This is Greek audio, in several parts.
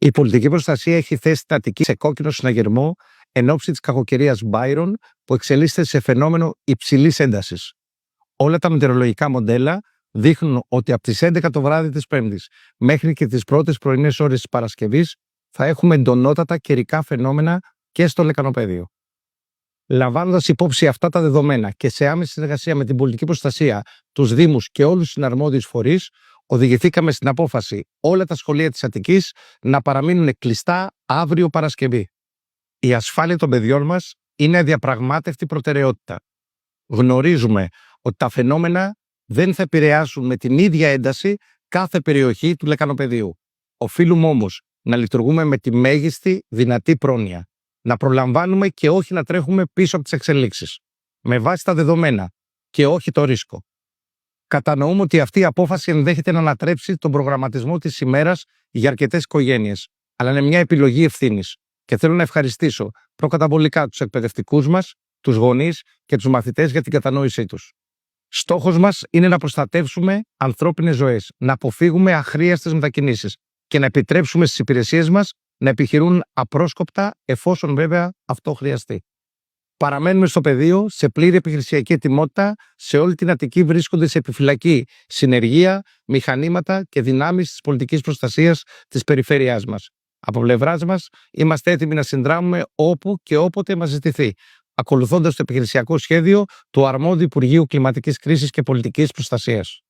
Η πολιτική προστασία έχει θέσει την Αττική σε κόκκινο συναγερμό εν ώψη της κακοκαιρίας Byron που εξελίσσεται σε φαινόμενο υψηλής έντασης. Όλα τα μετεωρολογικά μοντέλα δείχνουν ότι από τις 11 το βράδυ της Πέμπτης μέχρι και τις πρώτες πρωινές ώρες της Παρασκευής θα έχουμε εντονότατα καιρικά φαινόμενα και στο λεκανοπέδιο. Λαμβάνοντας υπόψη αυτά τα δεδομένα και σε άμεση συνεργασία με την πολιτική προστασία, τους Δήμους και όλους τους συναρμόδιους φορείς, οδηγηθήκαμε στην απόφαση όλα τα σχολεία της Αττικής να παραμείνουν κλειστά αύριο Παρασκευή. Η ασφάλεια των παιδιών μας είναι αδιαπραγμάτευτη προτεραιότητα. Γνωρίζουμε ότι τα φαινόμενα δεν θα επηρεάσουν με την ίδια ένταση κάθε περιοχή του λεκανοπεδίου. Οφείλουμε όμως να λειτουργούμε με τη μέγιστη δυνατή πρόνοια. Να προλαμβάνουμε και όχι να τρέχουμε πίσω από τις εξελίξεις. Με βάση τα δεδομένα και όχι το ρίσκο. Κατανοούμε ότι αυτή η απόφαση ενδέχεται να ανατρέψει τον προγραμματισμό της ημέρας για αρκετές οικογένειες, αλλά είναι μια επιλογή ευθύνης. Και θέλω να ευχαριστήσω προκαταβολικά τους εκπαιδευτικούς μας, τους γονείς και τους μαθητές για την κατανόησή τους. Στόχος μας είναι να προστατεύσουμε ανθρώπινες ζωές, να αποφύγουμε αχρίαστες μετακινήσεις και να επιτρέψουμε στις υπηρεσίες μας να επιχειρούν απρόσκοπτα, εφόσον βέβαια αυτό χρειαστεί. Παραμένουμε στο πεδίο σε πλήρη επιχειρησιακή ετοιμότητα. Σε όλη την Αττική βρίσκονται σε επιφυλακή συνεργεία, μηχανήματα και δυνάμεις της πολιτικής προστασίας της περιφέρειάς μας. Από πλευράς μας είμαστε έτοιμοι να συνδράμουμε όπου και όποτε μας ζητηθεί, ακολουθώντας το επιχειρησιακό σχέδιο του αρμόδιου Υπουργείου Κλιματικής Κρίσης και Πολιτικής Προστασίας.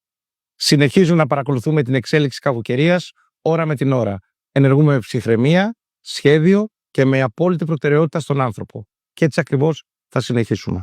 Συνεχίζουμε να παρακολουθούμε την εξέλιξη κακοκαιρίας ώρα με την ώρα. Ενεργούμε με ψυχραιμία, σχέδιο και με απόλυτη προτεραιότητα στον άνθρωπο. Και έτσι ακριβώς θα συνεχίσουμε.